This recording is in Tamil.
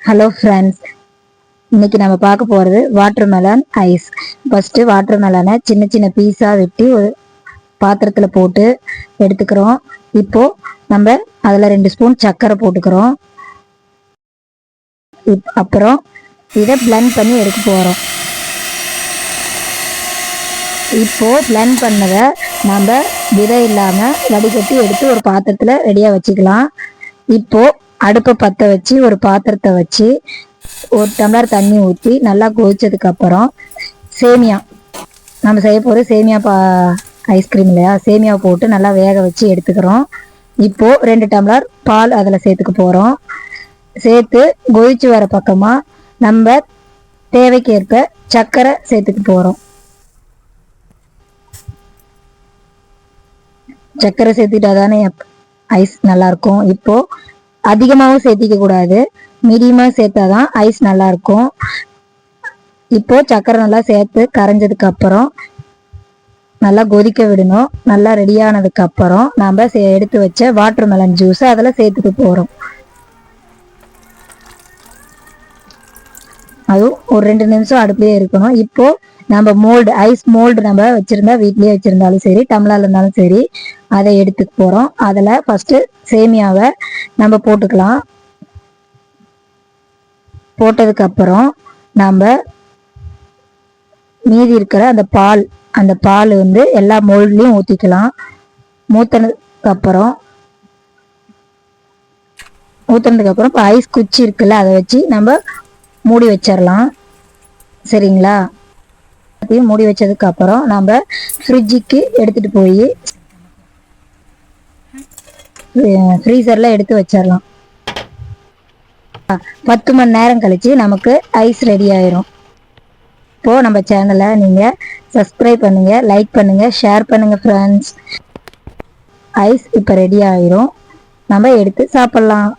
ஹலோ ஃப்ரெண்ட்ஸ், இன்னைக்கு நம்ம பார்க்க போகிறது வாட்டர்மெலன் ஐஸ். ஃபஸ்ட்டு வாட்டர்மெலனை சின்ன சின்ன பீஸாக வெட்டி ஒரு பாத்திரத்தில் போட்டு எடுத்துக்கிறோம். இப்போது நம்ம அதில் 2 ஸ்பூன் சர்க்கரை போட்டுக்கிறோம். அப்புறம் இதை பிளெண்ட் பண்ணி எடுக்க போகிறோம். இப்போது பிளெண்ட் பண்ணதை நம்ம விதை இல்லாமல் வடிகட்டி எடுத்து ஒரு பாத்திரத்தில் ரெடியாக வச்சுக்கலாம். இப்போது அடுப்பை பற்ற வச்சு ஒரு பாத்திரத்தை வச்சு 1 டம்ளர் தண்ணி ஊற்றி நல்லா கொதிச்சதுக்கு அப்புறம் சேமியா, நம்ம செய்ய போகிற சேமியா ஐஸ்கிரீம் இல்லையா, சேமியா போட்டு நல்லா வேக வச்சு எடுத்துக்கிறோம். இப்போது 2 டம்ளர் பால் அதில் சேர்த்துக்க போகிறோம். சேர்த்து கொதிச்சு வர பக்கமாக நம்ம தேவைக்கேற்ப சர்க்கரை சேர்த்துக்க போகிறோம். சர்க்கரை சேர்த்துக்கிட்டா தானே ஐஸ் நல்லாயிருக்கும். இப்போது அதிகமாகவும் சேர்த்திக்க கூடாது, மீடியமாக சேர்த்தாதான் ஐஸ் நல்லாயிருக்கும். இப்போது சர்க்கரை நல்லா சேர்த்து கரைஞ்சதுக்கு அப்புறம் நல்லா கொதிக்க விடணும். நல்லா ரெடியானதுக்கு அப்புறம் நம்ம எடுத்து வச்ச வாட்டர்மெலன் ஜூஸை அதில் சேர்த்துக்க போகிறோம். அதுவும் ஒரு 2 நிமிஷம் அடுப்புலேயே இருக்கணும். இப்போது நம்ம மோல்டு, ஐஸ் மோல்டு நம்ம வச்சுருந்தா வீட்லேயே வச்சுருந்தாலும் சரி, டம்ளரில் இருந்தாலும் சரி, அதை எடுத்துக்க போகிறோம். அதில் ஃபஸ்ட்டு சேமியாவை நம்ம போட்டுக்கலாம். போட்டதுக்கப்புறம் நம்ம மீதி இருக்கிற அந்த பால் வந்து எல்லா மோல்ட்லேயும் ஊற்றிக்கலாம். ஊற்றினதுக்கப்புறம் இப்போ ஐஸ் குச்சி இருக்குல்ல, அதை வச்சு நம்ம மூடி வச்சிடலாம். சரிங்களா? அதையும் மூடி வச்சதுக்கு அப்புறம் நம்ம ஃப்ரிட்ஜுக்கு எடுத்துட்டு போய் ஃப்ரீசரில் எடுத்து வச்சிடலாம். 10 மணி நேரம் கழிச்சு நமக்கு ஐஸ் ரெடி ஆயிரும். இப்போது நம்ம சேனலை நீங்கள் சப்ஸ்கிரைப் பண்ணுங்கள், லைக் பண்ணுங்கள், ஷேர் பண்ணுங்கள் ஃப்ரெண்ட்ஸ். ஐஸ் இப்போ ரெடி ஆயிரும், நம்ம எடுத்து சாப்பிட்லாம்.